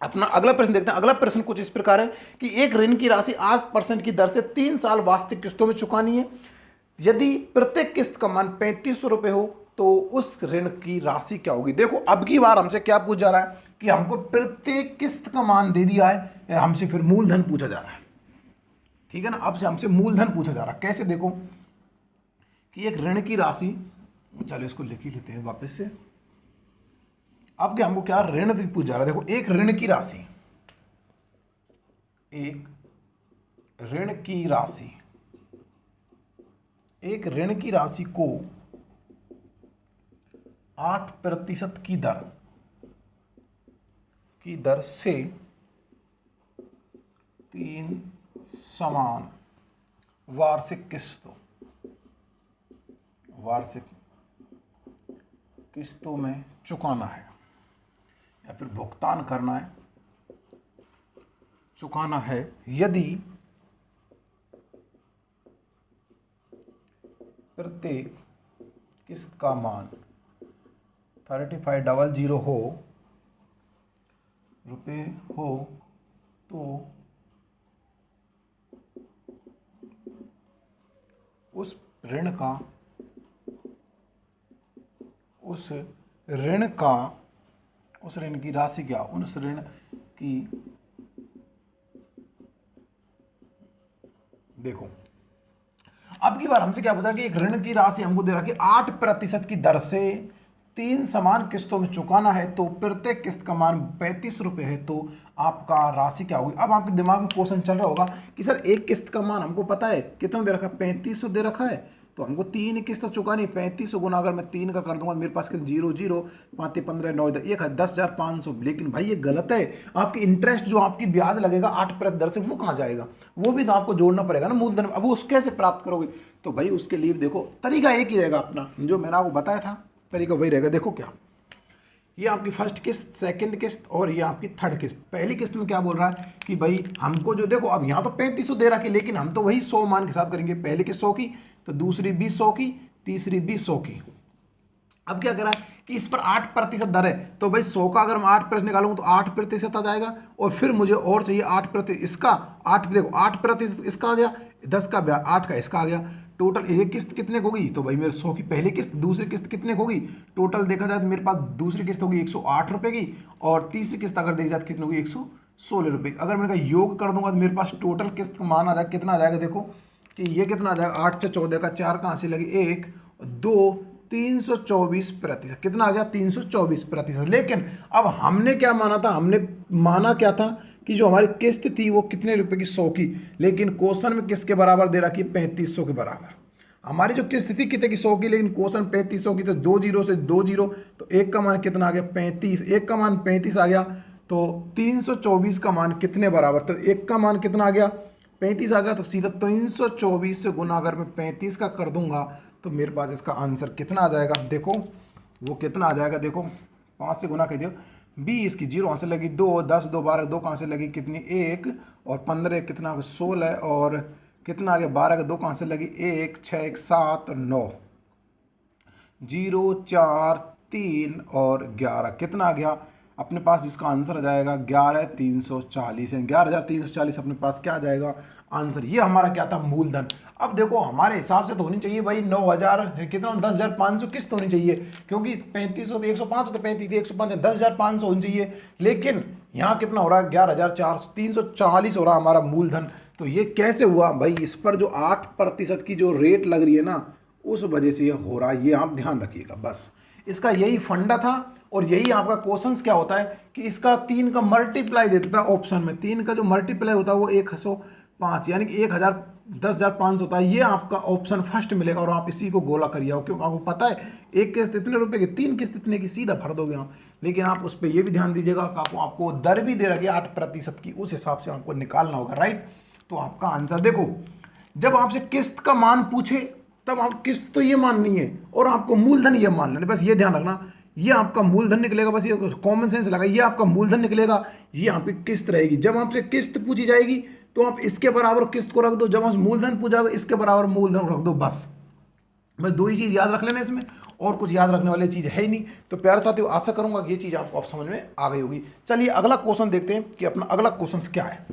अपना अगला प्रश्न देखते हैं। अगला प्रश्न कुछ इस प्रकार है कि एक ऋण की राशि 8% की दर से 3 साल वास्तविक किस्तों में चुकानी है। यदि प्रत्येक किस्त का मान 3500 रुपये हो तो उस ऋण की राशि क्या होगी। देखो अब की बार हमसे क्या पूछा जा रहा है कि हमको प्रत्येक किस्त का मान दे दिया है, हमसे फिर मूलधन पूछा जा रहा है, ठीक है ना। अब से हमसे मूलधन पूछा जा रहा है, कैसे, देखो कि एक ऋण की राशि, चलो इसको लिख ही लेते हैं वापस से। अब क्या हमको क्या ऋण पूछा जा रहा है, देखो एक ऋण की राशि, एक ऋण की राशि, एक ऋण की राशि को 8% की दर से 3 समान वार्षिक किस्तों में चुकाना है या फिर भुगतान करना है, चुकाना है। यदि प्रत्येक किस्त का मान 3500 रुपये हो तो उस ऋण की राशि क्या, उस ऋण की, देखो अब की बार हमसे क्या पूछा कि एक ऋण की राशि हमको दे रहा कि 8% की दर से 3 समान किस्तों में चुकाना है, तो प्रत्येक किस्त का मान 35 रुपये है, तो आपका राशि क्या होगी। अब आपके दिमाग में क्वेश्चन चल रहा होगा कि सर एक किस्त का मान हमको पता है कितना दे रखा है, 3500 दे रखा है, तो हमको 3 किस्त चुकानी, 3500 गुना अगर मैं 3 का कर दूंगा मेरे पास कितना 0 0 5 15 9 10,500। लेकिन भाई ये गलत है, आपकी इंटरेस्ट जो आपकी ब्याज लगेगा 8% दर से वो कहाँ जाएगा, वो भी तो आपको जोड़ना पड़ेगा ना मूलधन। अब वो उसके कैसे प्राप्त करोगे, तो भाई उसके लिए देखो तरीका एक ही रहेगा अपना, जो मैंने आपको बताया था तरीका वही रहेगा। देखो क्या ये आपकी फर्स्ट किस्त, सेकंड किस्त और ये आपकी थर्ड किस्त। पहली किस्त में क्या बोल रहा है कि भाई हमको जो देखो अब यहाँ तो 3500 दे रहा है, लेकिन हम तो वही 100 मान के हिसाब करेंगे। पहली किस्त 100 की, तो दूसरी भी 100 की, तीसरी भी 100 की। अब क्या करा कि इस पर 8% दर है, तो भाई 100 का अगर मैं 8% निकालूंगा तो 8% आ जाएगा, और फिर मुझे और चाहिए 8% इसका, 8 देखो 8% इसका आ गया, 10 का ब्याज, 8 का इसका आ गया। टोटल एक किस्त कितने की होगी, तो भाई मेरे 100 की पहली किस्त, दूसरी किस्त कितने की होगी, टोटल देखा जाए तो मेरे पास दूसरी किस्त होगी 108 रुपये की, और तीसरी किस्त अगर देखा जाए तो कितनी होगी 116 रुपये की। अगर मैंने कहा योग कर दूंगा तो मेरे पास टोटल किस्त का मान आ जाएगा, कितना आ जाएगा देखो कि ये कितना आ जाएगा, 8 से 14 का 4 कहाँ से लगे, 1 2 324%। कितना आ गया 324%। लेकिन अब हमने क्या माना था, हमने माना क्या था कि जो हमारी किस्त थी वो कितने रुपए की, 100 की, लेकिन क्वेश्चन में किसके बराबर दे रखी है, 3500 के बराबर। हमारी जो किस्त थी कितने की, 100 की, लेकिन क्वेश्चन 3500 की, तो 2 जीरो से 2 जीरो, तो एक का मान कितना आ गया 35, एक का मान 35 आ गया, तो 324 का मान कितने बराबर, तो एक का मान कितना आ गया 35 आ गया, तो सीधा 324 से गुना अगर मैं 35 का कर दूंगा तो मेरे पास इसका आंसर कितना आ जाएगा, देखो वो कितना आ जाएगा, देखो 5 से गुना कर दियो, 20 की 0 कहाँ से लगी 2, 10 2 12, 2 कहाँ से लगी कितनी 1, और 15 कितना 16, और कितना आ गया 12 का 2 कहाँ से लगी 1, 6 1 7 9, 0 4 3 और 11 कितना आ गया अपने पास, जिसका आंसर आ जाएगा 11340 है। 11340 अपने पास क्या आ जाएगा आंसर। ये हमारा क्या था, मूलधन। अब देखो हमारे हिसाब से तो होनी चाहिए भाई 9000 कितना 10,500 किस्त होनी चाहिए, क्योंकि 3500 तो 105 तो 35 105 10,500 होनी चाहिए, लेकिन यहाँ कितना हो रहा है 11,400 340 हो रहा हमारा मूलधन। तो ये कैसे हुआ भाई, इस पर जो 8% की जो रेट लग रही है ना, उस वजह से ये हो रहा है, ये आप ध्यान रखिएगा। बस इसका यही फंडा था, और यही आपका क्वेश्चंस क्या होता है कि इसका 3 का मल्टीप्लाई दे देता है ऑप्शन में। 3 का जो मल्टीप्लाई होता है वो 105 यानी कि 10,500 होता है। ये आपका ऑप्शन फर्स्ट मिलेगा, और आप इसी को गोला करिए, क्योंकि आपको पता है एक किस्त इतने रुपए की, 3 किस्त इतने की, सीधा भर दोगे आप। लेकिन आप उस पर यह भी ध्यान दीजिएगा कि आपको दर भी दे रखी है 8% की, उस हिसाब से आपको निकालना होगा, राइट। तो आपका आंसर देखो, जब आपसे किस्त का मान पूछे तब आप किस्त तो ये माननी है, और आपको मूलधन ये मान लेना, बस ये ध्यान रखना, ये आपका मूलधन निकलेगा, बस ये कॉमन सेंस लगा, ये आपका मूलधन निकलेगा, ये आपकी किस्त रहेगी। जब आपसे किस्त पूछी जाएगी तो आप इसके बराबर किस्त को रख दो, जब आपसे मूलधन पूछा जाएगा इसके बराबर मूलधन रख दो, बस 2 ही चीज़ याद रख लेना इसमें, और कुछ याद रखने वाली चीज़ है ही नहीं। तो प्यारे साथियों, आशा करूंगा कि ये चीज़ आपको आप समझ में आ गई होगी। चलिए अगला क्वेश्चन देखते हैं कि अपना अगला क्वेश्चन क्या है।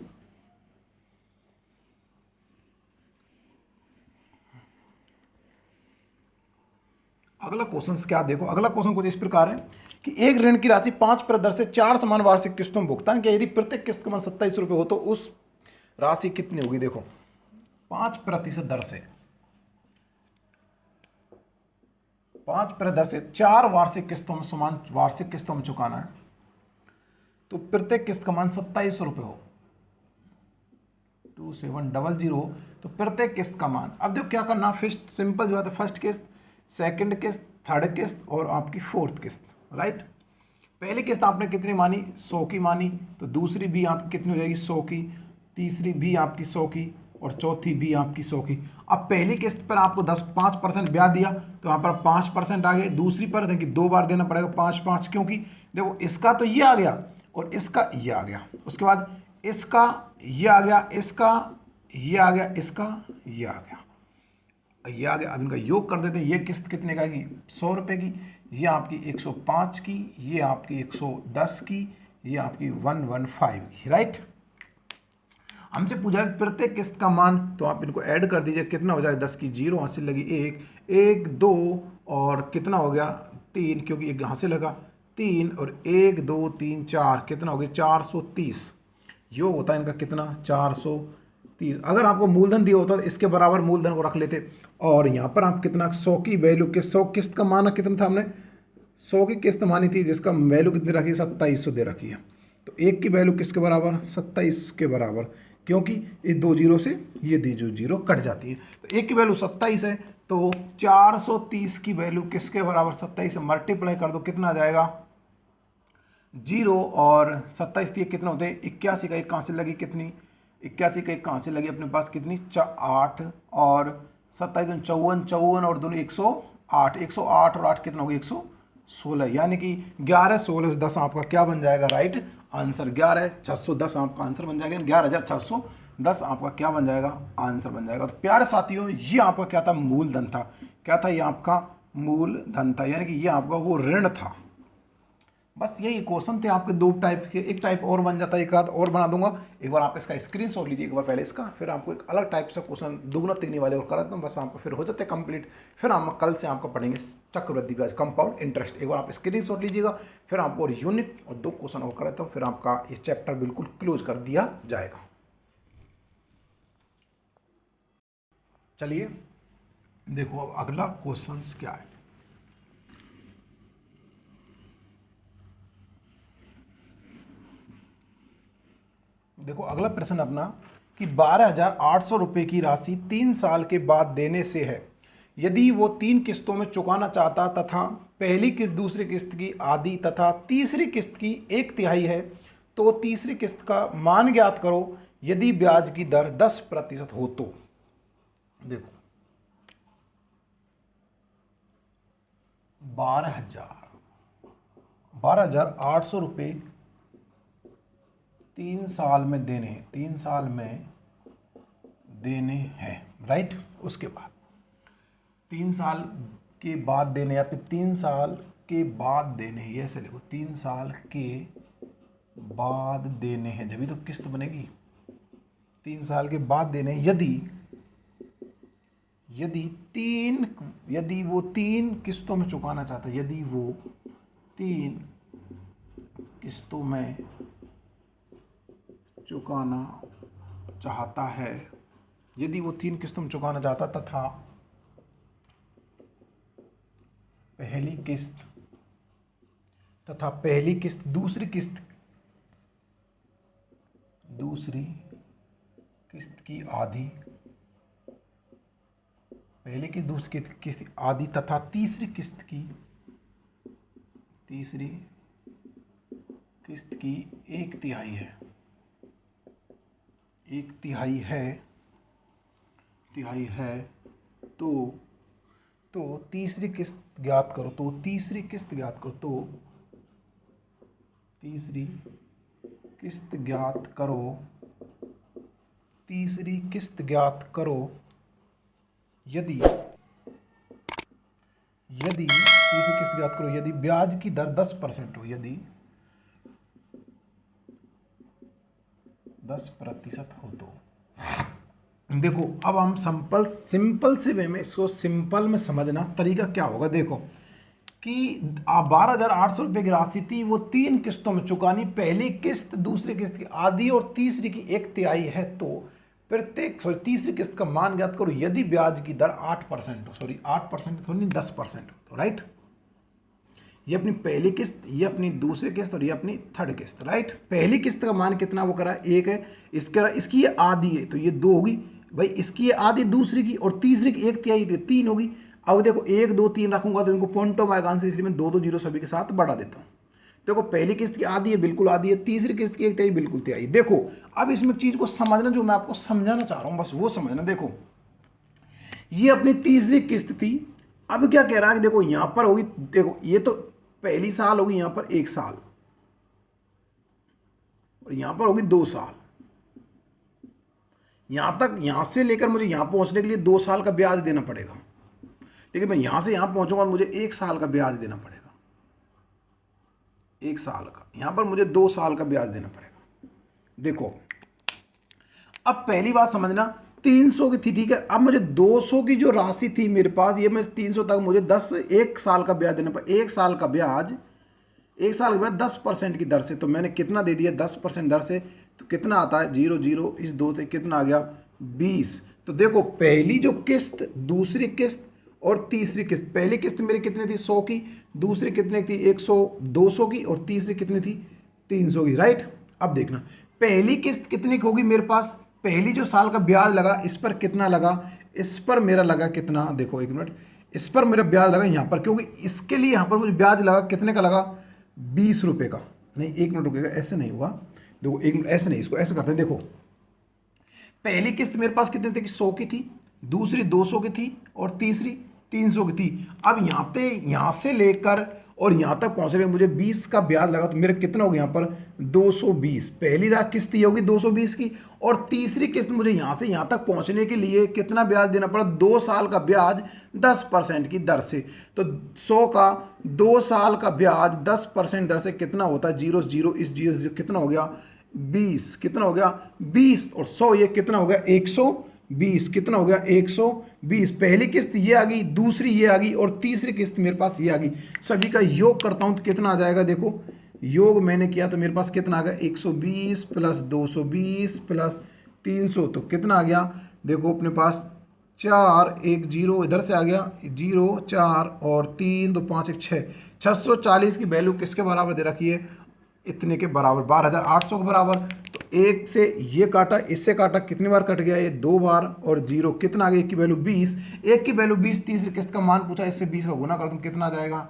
अगला क्वेश्चन क्या, देखो अगला क्वेश्चन कुछ इस प्रकार है कि एक ऋण की राशि 5% दर से 4 समान वार्षिक किस्तों में भुगतान किया, यदि प्रत्येक किस्त का मान 27 रुपये हो तो उस राशि कितनी होगी। देखो 5% दर से 5% दर से 4 वार्षिक किस्तों में समान वार्षिक किस्तों में चुकाना है, तो प्रत्येक किस्त का मान 27 रुपये हो, 2700 हो, तो प्रत्येक किस्त का मान। अब देखो क्या करना, फर्स्ट सिंपल जो बात है, फर्स्ट किस्त, सेकंड किस्त, थर्ड किस्त और आपकी फोर्थ किस्त, राइट। पहली किस्त आपने कितनी मानी 100 की मानी, तो दूसरी भी आपकी कितनी हो जाएगी 100 की, तीसरी भी आपकी 100 की, और चौथी भी आपकी 100 की। अब पहली किस्त पर आपको 5% ब्याज दिया, तो यहाँ पर 5% आ गए। दूसरी पर देखिए 2 बार देना पड़ेगा 5 क्योंकि देखो इसका तो ये आ गया और इसका ये आ गया, उसके बाद इसका ये आ गया, इसका ये आ गया, इसका ये आ गया, ये आ गया। अब इनका योग कर देते हैं। ये किस्त कितने का आएगी 100 रुपये की, ये आपकी 105 की, ये आपकी 110 की, ये आपकी 115 की, राइट। हमसे पूछा प्रत्येक किस्त का मान, तो आप इनको ऐड कर दीजिए, कितना हो जाएगा 10 की 0 यहाँ से लगी 1 1 2 और कितना हो गया 3, क्योंकि एक यहाँ से लगा 3 और 1 2 3 4, कितना हो गया 430। योग होता है इनका कितना 430। अगर आपको मूलधन दिया होता तो इसके बराबर मूलधन को रख लेते, और यहाँ पर आप कितना 100 की वैल्यू के 100 किस्त का माना कितना था, हमने 100 की किस्त मानी थी जिसका वैल्यू कितनी रखी है 2700 दे रखी है। तो एक की वैल्यू किसके बराबर 27 के बराबर, क्योंकि इस 2 जीरो से ये 2 जीरो कट जाती है। तो एक की वैल्यू 27 है, तो 430 की वैल्यू किसके बराबर 27 से मल्टीप्लाई कर दो, कितना आ जाएगा 0 और 27 थी कितना होते हैं 81 का 1 कहाँ से लगी कितनी 81 का 1 कहाँ से लगी अपने पास कितनी 8 और 27 54 54 और दोनों 108 108 और 8 कितना हो गया 16, यानी कि 11, 16, 10 आपका क्या बन जाएगा राइट आंसर। 11,610 आपका आंसर बन जाएगा। 11,610 आपका क्या बन जाएगा आंसर बन जाएगा। तो प्यारे साथियों, ये आपका क्या था मूलधन था। क्या था ये आपका मूलधन था, यानी कि ये आपका वो ऋण था। बस यही क्वेश्चन थे आपके दो टाइप के। एक टाइप और बन जाता है, एक आध और बना दूंगा। एक बार आप इसका स्क्रीनशॉट लीजिए एक बार पहले इसका, फिर आपको एक अलग टाइप से क्वेश्चन दुगना तिगनी वाले और करा देता हूँ, बस आपको फिर हो जाते हैं कंप्लीट। फिर हम कल से आपको पढ़ेंगे चक्रवृद्धि ब्याज कंपाउंड इंटरेस्ट। एक बार आप स्क्रीनशॉट लीजिएगा, फिर आपको और यूनिट और 2 क्वेश्चन और कराता हूँ, फिर आपका ये चैप्टर बिल्कुल क्लोज कर दिया जाएगा। चलिए देखो अब अगला क्वेश्चन क्या है। देखो अगला प्रश्न अपना कि 12,800 रुपये की राशि 3 साल के बाद देने से है। यदि वो 3 किस्तों में चुकाना चाहता तथा पहली किस्त दूसरी किस्त की आधी तथा तीसरी किस्त की 1/3 है, तो तीसरी किस्त का मान ज्ञात करो यदि ब्याज की दर 10% हो तो। देखो 12,800 रुपये 3 साल में देने हैं, 3 साल में देने हैं राइट। उसके बाद 3 साल के बाद देने, या फिर 3 साल के बाद देने हैं, ये ऐसे लिखो 3 साल के बाद देने हैं, जब भी तो किस्त बनेगी। 3 साल के बाद देने हैं यदि वो 3 किस्तों में चुकाना चाहता है, यदि वो 3 किस्तों में चुकाना चाहता है, यदि वो 3 किस्तों में चुकाना चाहता तथा पहली किस्त दूसरी किस्त की आधी, पहली किस्त दूसरी किस्त आधी तथा तीसरी किस्त की 1/3 है, 1/3 है, तो तीसरी किस्त ज्ञात करो, तीसरी किस्त ज्ञात करो यदि ब्याज की दर 10% हो, यदि 10% हो तो। देखो अब हम सिंपल से वे में इसको सिंपल में समझना तरीका क्या होगा। देखो कि 12,800 रुपये की राशि थी, वो 3 किस्तों में चुकानी, पहली किस्त दूसरी किस्त की आधी और तीसरी की 1/3 है, तो तीसरी किस्त का मान ज्ञात करो यदि ब्याज की दर 8% हो, 8% थोड़ी 10% हो, तो राइट। ये अपनी पहली किस्त, ये अपनी दूसरी किस्त और ये अपनी थर्ड किस्त राइट। पहली किस्त का मान कितना वो करा 1 है, इसकी ये आधी है तो ये 2 होगी भाई, इसकी ये आधी दूसरी की और तीसरी की 1/3 थी 3 होगी। अब देखो 1 2 3 रखूंगा तो इनको पॉइंटों में आएगा आंसर, इसलिए मैं 2 2 0 सभी के साथ बढ़ा देता हूँ। देखो पहली किस्त की आधी है, बिल्कुल आधी है, तीसरी किस्त की 1/3 बिल्कुल तिहाई। देखो अब इसमें चीज को समझना, जो मैं आपको समझाना चाह रहा हूँ बस वो समझना। देखो ये अपनी तीसरी किस्त थी, अब क्या कह रहा है कि देखो यहां पर होगी, देखो ये तो पहली साल होगी यहां पर 1 साल और यहां पर होगी 2 साल, यहां से लेकर मुझे यहां पहुंचने के लिए 2 साल का ब्याज देना पड़ेगा, लेकिन मैं यहां से यहां पहुंचूंगा तो मुझे 1 साल का ब्याज देना पड़ेगा, 1 साल का। यहां पर मुझे 2 साल का ब्याज देना पड़ेगा। देखो अब पहली बात समझना, 300 की थी ठीक है, अब मुझे 200 की जो राशि थी मेरे पास, ये मैं 300 तक मुझे 1 साल का ब्याज देना पड़ेगा। 1 साल के बाद 10% की दर से, तो मैंने कितना दे दिया 10% दर से, तो कितना आता है 0 0 इस 2 से कितना आ गया 20। तो देखो पहली जो किस्त दूसरी किस्त और तीसरी किस्त, पहली किस्त मेरी कितनी थी 100 की, दूसरी कितनी थी 100 200 की और तीसरी कितनी थी 300 की राइट। अब देखना पहली किस्त कितनी की होगी मेरे पास, पहली जो साल का ब्याज लगा इस पर कितना लगा, इस पर मेरा लगा कितना, देखो 1 मिनट, इस पर मेरा ब्याज लगा यहाँ पर, क्योंकि इसके लिए यहाँ पर मुझे ब्याज लगा कितने का लगा 20 रुपये का। नहीं 1 मिनट रुकेगा, ऐसे नहीं हुआ, देखो 1 मिनट, ऐसे नहीं, इसको ऐसे करते हैं। देखो पहली किस्त मेरे पास कितनी थी 100 की थी, दूसरी 200 की थी और तीसरी 300 की थी। अब यहाँ से लेकर और यहाँ तक पहुँचने में मुझे 20 का ब्याज लगा, तो मेरा कितना हो गया यहाँ पर 220। पहली किस्त ये होगी 220 की, और तीसरी किस्त मुझे यहाँ से यहाँ तक पहुँचने के लिए कितना ब्याज देना पड़ा, 2 साल का ब्याज 10% की दर से। तो 100 का 2 साल का ब्याज 10% दर से कितना होता है, 0 0 इस 0 0 कितना हो गया 20, कितना हो गया 20, और 100 ये कितना हो गया 120, कितना हो गया 120। पहली किस्त ये आ गई, दूसरी ये आ गई, और तीसरी किस्त मेरे पास ये आ गई। सभी का योग करता हूँ तो कितना आ जाएगा, देखो योग मैंने किया तो मेरे पास कितना आ गया 120 प्लस 220 प्लस 300, तो कितना आ गया, देखो अपने पास 4 1 0 इधर से आ गया 0 4 और 3 2 5 1 6, 640 की वैल्यू किसके बराबर दे रखी है, इतने के बराबर 12,800 के बराबर। तो एक से ये काटा, इससे काटा, कितनी बार कट गया ये 2 बार, और 0 कितना आ गया, एक की वैल्यू 20, एक की वैल्यू 20, तीसरी किस्त का मान पूछा, इससे 20 का गुना कर दूं कितना आ जाएगा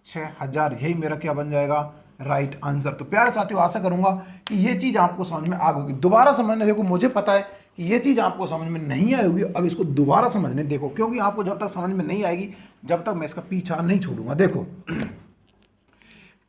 6,000। यही मेरा क्या बन जाएगा, राइट आंसर। तो प्यारे साथियों, आशा करूंगा कि ये चीज़ आपको समझ में आ गई होगी। दोबारा समझने देखो, मुझे पता है कि ये चीज़ आपको समझ में नहीं आई होगी, अब इसको दोबारा समझने देखो, क्योंकि आपको जब तक समझ में नहीं आएगी जब तक मैं इसका पीछा नहीं छोड़ूंगा। देखो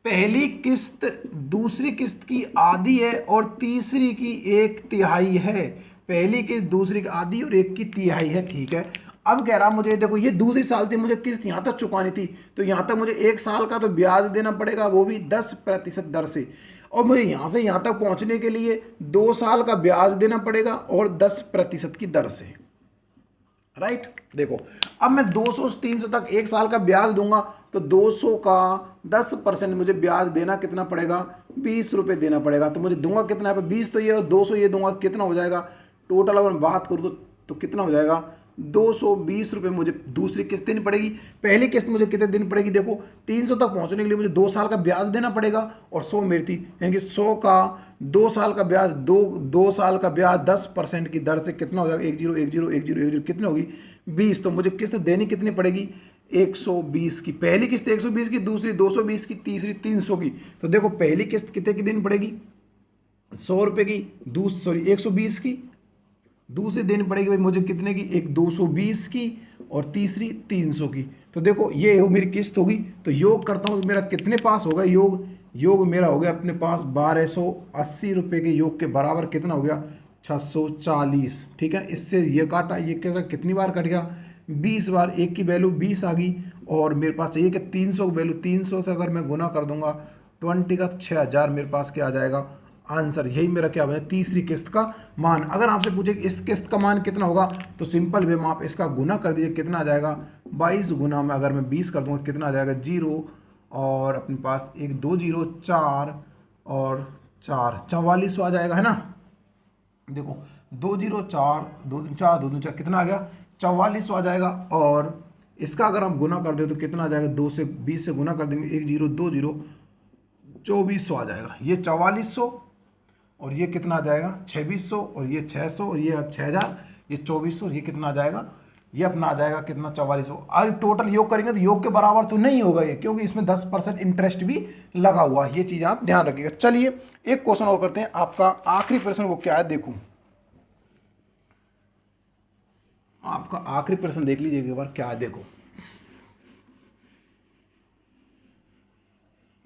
पहली किस्त दूसरी किस्त की आधी है और तीसरी की 1/3 है। पहली किस्त दूसरी की आधी और 1/3 है, ठीक है। अब कह रहा मुझे, देखो ये दूसरी साल थी, मुझे किस्त यहाँ तक चुकानी थी, तो यहाँ तक मुझे 1 साल का तो ब्याज देना पड़ेगा, वो भी 10% दर से, और मुझे यहाँ से यहाँ तक पहुँचने के लिए 2 साल का ब्याज देना पड़ेगा और 10% की दर से, राइट। देखो अब मैं 200 से 300 तक 1 साल का ब्याज दूंगा, तो 200 का 10% मुझे ब्याज देना कितना पड़ेगा, 20 रुपये देना पड़ेगा। तो मुझे दूंगा कितना है, 20 तो ये और 200 ये दूंगा, कितना हो जाएगा टोटल, अगर मैं बात करूँ तो कितना हो जाएगा 220 रुपये मुझे दूसरी किस्त देनी पड़ेगी। पहली किस्त मुझे कितने देनी पड़ेगी, देखो 300 तक पहुंचने के लिए मुझे 2 साल का ब्याज देना पड़ेगा, और 100 मेरी थी, यानी कि 100 का 2 साल का ब्याज, 2 साल का ब्याज 10% की दर से कितना हो जाएगा 10 10 10 10 कितनी होगी 20। तो मुझे किस्त देनी कितनी पड़ेगी 120 की। पहली किस्त 120 की, दूसरी 220 की, तीसरी 300 की। तो देखो पहली किस्त कितने की देनी पड़ेगी 100 रुपये की, 120 की। दूसरी देनी पड़ेगी भाई मुझे कितने की, एक 220 की, और तीसरी 300 की। तो देखो ये मेरी किस्त होगी, तो योग करता हूँ तो मेरा कितने पास होगा योग मेरा हो गया अपने पास 1280 रुपये के योग के बराबर, कितना हो गया 640, ठीक है। इससे ये काटा, ये कितनी बार कट गया 20 बार, एक की वैल्यू 20 आ गई, और मेरे पास चाहिए कि 300 की वैल्यू, 300 से अगर मैं गुना कर दूंगा 20 का 6,000 मेरे पास क्या आ जाएगा आंसर। यही मेरा क्या बना तीसरी किस्त का मान। अगर आपसे पूछे कि इस किस्त का मान कितना होगा, तो सिंपल वे में आप इसका गुना कर दीजिए, कितना आ जाएगा 22 गुना में अगर मैं 20 कर दूंगा तो कितना आ जाएगा 0 और अपने पास 1 2 0 4 और 4 4400 आ जाएगा, है ना। देखो 2 0 4 2 4 2 4 कितना आ गया 4400 आ जाएगा। और इसका अगर हम गुना कर दे तो कितना आ जाएगा, 2 से 20 से गुना कर देंगे, 1 0 2 0 2400 आ जाएगा। ये 4400 और ये कितना आ जाएगा 2600, और ये 600, और ये 6000, ये 2400, ये कितना आ जाएगा, ये अपना आ जाएगा कितना 4400। आज टोटल योग करेंगे तो योग के बराबर तो नहीं होगा ये, क्योंकि इसमें 10% इंटरेस्ट भी लगा हुआ है, ये चीज़ आप ध्यान रखिएगा। चलिए एक क्वेश्चन और करते हैं, आपका आखिरी प्रश्न वो क्या है, देखो आपका आखिरी प्रश्न देख लीजिए एक बार क्या है। देखो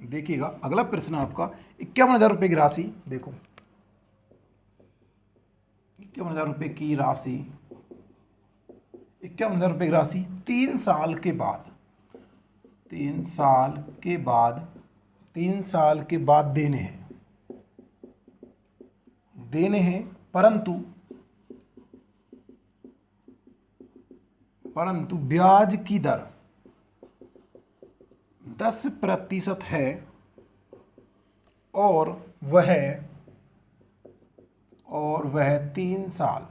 देखिएगा अगला प्रश्न आपका 51,000 रुपये की राशि। देखो 51,000 रुपये की राशि, 51,000 रुपये की राशि 3 साल के बाद, 3 साल के बाद, 3 साल के बाद देने हैं, परंतु ब्याज की दर 10% है, और वह 3 साल,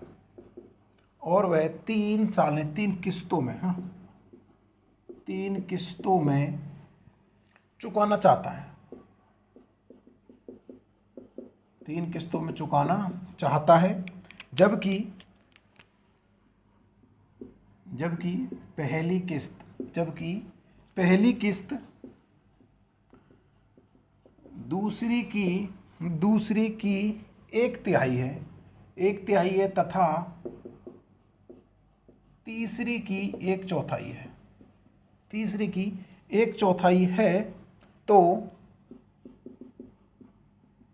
और वह 3 साल ने 3 किस्तों में, हाँ 3 किस्तों में चुकाना चाहता है, 3 किस्तों में चुकाना चाहता है, जबकि पहली किस्त दूसरी की 1/3 है, 1/3 है, तथा तीसरी की 1/4 है, तीसरी की 1/4 है, तो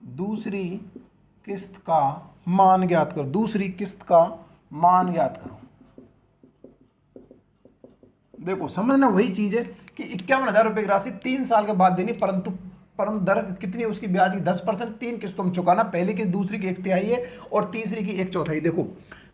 दूसरी किस्त का मान ज्ञात करो, दूसरी किस्त का मान ज्ञात करो। देखो समझना वही चीज है कि 51,000 रुपए की राशि 3 साल के बाद देनी, परंतु दर कितनी है उसकी, ब्याज की 10%। 3 किस्तों में चुकाना, पहली किस्त, दूसरी की 1/3 है और तीसरी की 1/4। देखो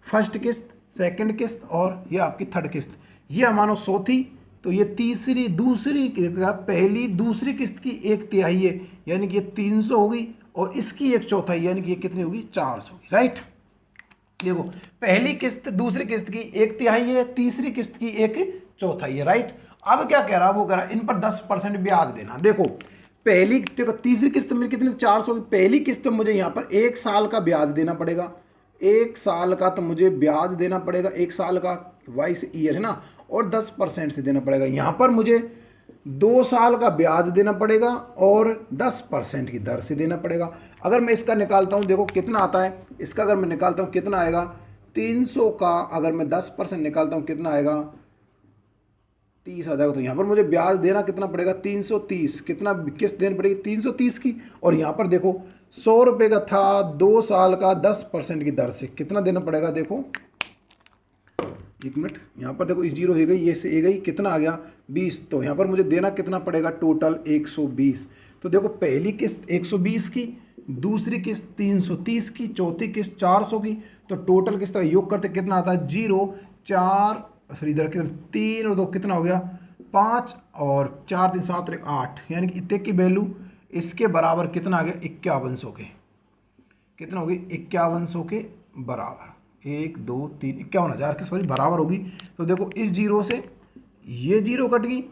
फर्स्ट किस्त, सेकंड किस्त और ये आपकी थर्ड किस्त, ये मानो 100 थी तो ये तीसरी, दूसरी, पहली दूसरी किस्त की 1/3 है यानी कि ये 300 होगी और इसकी 1/4 यानी कि ये कितनी होगी, 400 होगी। राइट, देखो पहली किस्त दूसरी किस्त की 1/3 है, तीसरी किस्त की 1/4 है। राइट, अब क्या कह रहा है, वो कह रहा है इन पर 10% ब्याज देना। देखो पहली, देखो तीसरी किस्त में कितनी, 400 होगी। पहली किस्त में मुझे यहाँ पर 1 साल का ब्याज देना पड़ेगा, 1 साल का तो मुझे ब्याज देना पड़ेगा, 1 साल का, वाइस ईयर है ना, और 10% से देना पड़ेगा। यहाँ पर मुझे 2 साल का ब्याज देना पड़ेगा और 10% की दर से देना पड़ेगा। अगर मैं इसका निकालता हूँ, देखो कितना आता है इसका, अगर मैं निकालता हूँ कितना आएगा, 300 का अगर मैं 10% निकालता हूँ कितना आएगा, 30 आ जाएगा। तो यहाँ पर मुझे ब्याज देना कितना पड़ेगा, 330, कितना किस्त देनी पड़ेगी, 330 की। और यहाँ पर देखो 100 रुपये का था, 2 साल का 10% की दर से कितना देना पड़ेगा। देखो 1 मिनट, यहाँ पर देखो इस जीरो हो गई, ये से ए गई, कितना आ गया 20। तो यहाँ पर मुझे देना कितना पड़ेगा, टोटल 120। तो देखो पहली किस्त 120 की, दूसरी किस्त 330 की, चौथी किस्त 400 की। तो टोटल किस्त का योग करते कितना आता है, 0, 4, इधर कितना, 3 और 2 कितना हो गया, 5 और 4, 3, 7 और 1, 8, यानी कि इतने की वैल्यू इसके बराबर कितना आ गया, 5100 के, कितना होगी, 5100 के बराबर, 1, 2, 3, 51,000 के सॉरी बराबर होगी। तो देखो इस जीरो से ये जीरो कट गई,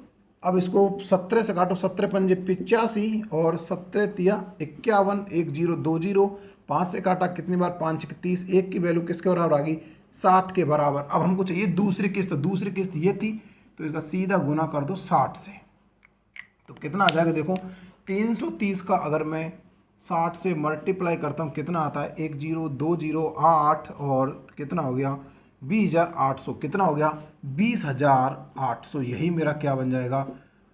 अब इसको 17 से काटो, 17 पंजे 85 और 17 तिया 51, 1 0 2 0, 5 से काटा कितनी बार, 5 के 30, 1 की वैल्यू किसके बराबर आ गई, 60 के बराबर। अब हमको चाहिए दूसरी किस्त, दूसरी किस्त ये थी तो इसका सीधा गुना कर दो 60 से, तो कितना आ जाएगा, देखो 330 का अगर मैं 60 से मल्टीप्लाई करता हूँ कितना आता है, 1 0 2 0 8 और कितना हो गया 20,800, कितना हो गया 20,800, यही मेरा क्या बन जाएगा,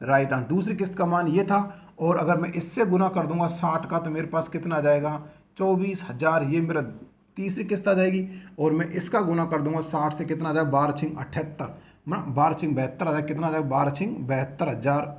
राइट आंसर। दूसरी किस्त का मान ये था और अगर मैं इससे गुना कर दूंगा 60 का तो मेरे पास कितना आ जाएगा 24,000, ये मेरा तीसरी किस्त आ जाएगी। और मैं इसका गुना कर दूंगा 60 से, कितना आ जाएगा 12×6 = 78, 12×6 = 72 आ जाएगा, कितना आ जाएगा 12×6 = 72,000,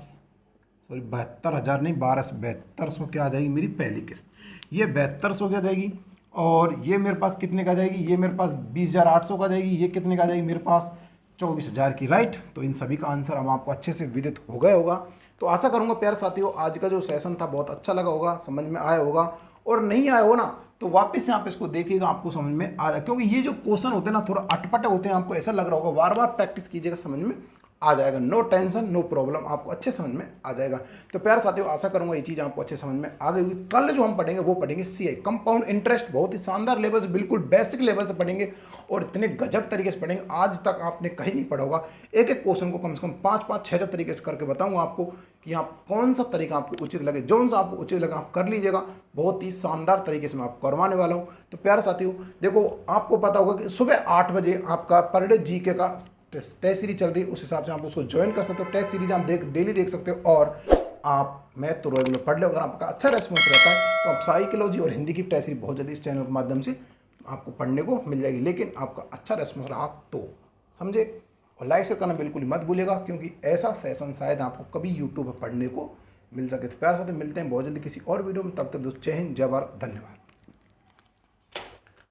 सॉरी 72,000 नहीं, 12,7200 क्या आ जाएगी मेरी पहली किस्त, ये 7200 क्या आ जाएगी। और ये मेरे पास कितने का जाएगी, ये मेरे पास 20,800 का जाएगी, ये कितने का जाएगी मेरे पास 24,000 की। राइट, तो इन सभी का आंसर अब आपको अच्छे से विदित हो गया होगा। तो आशा करूंगा प्यारे साथियों आज का जो सेशन था बहुत अच्छा लगा होगा, समझ में आया होगा, और नहीं आया हो ना तो वापस से आप इसको देखिएगा, आपको समझ में आया, क्योंकि ये जो क्वेश्चन होते हैं ना थोड़ा अटपटे होते हैं, आपको ऐसा लग रहा होगा, बार बार प्रैक्टिस कीजिएगा, समझ में आ जाएगा, नो टेंशन नो प्रॉब्लम, आपको अच्छे समझ में आ जाएगा। तो प्यारे साथियों आशा करूंगा ये चीज़ आपको अच्छे समझ में आ गई होगी। कल जो हम पढ़ेंगे वो पढ़ेंगे सीआई कंपाउंड इंटरेस्ट, बहुत ही शानदार लेवल से, बिल्कुल बेसिक लेवल से पढ़ेंगे और इतने गजब तरीके से पढ़ेंगे, आज तक आपने कहीं नहीं पढ़ा होगा। एक एक क्वेश्चन को कम से कम 5-5, 6 तरीके से करके बताऊंगा आपको कि आप कौन सा तरीका आपको उचित लगे, जौन सा आपको उचित लगा आप कर लीजिएगा, बहुत ही शानदार तरीके से मैं आपको करवाने वाला हूँ। तो प्यारे साथियों देखो आपको पता होगा कि सुबह 8 बजे आपका पर डे जीके का टेस्ट सीरीज चल रही है, उस हिसाब से आप उसको ज्वाइन कर सकते हो। टेस्ट सीरीज आप डेली देख सकते हो और आप मैथ तो रेगुलर पढ़ लो। अगर आपका अच्छा रेस्पॉन्स रहता है तो आप साइकोलॉजी और हिंदी की टेस्ट सीरीज बहुत जल्दी इस चैनल के माध्यम से आपको पढ़ने को मिल जाएगी, लेकिन आपका अच्छा रेस्पॉन्स रहा तो समझे। और लाइक शेयर करना बिल्कुल मत भूलिएगा, क्योंकि ऐसा सेशन शायद आपको कभी यूट्यूब पर पढ़ने को मिल सके। तो प्यार साथ मिलते हैं बहुत जल्दी किसी और वीडियो में, तब तक दोस्तों जय हिंद, जय भारत, धन्यवाद।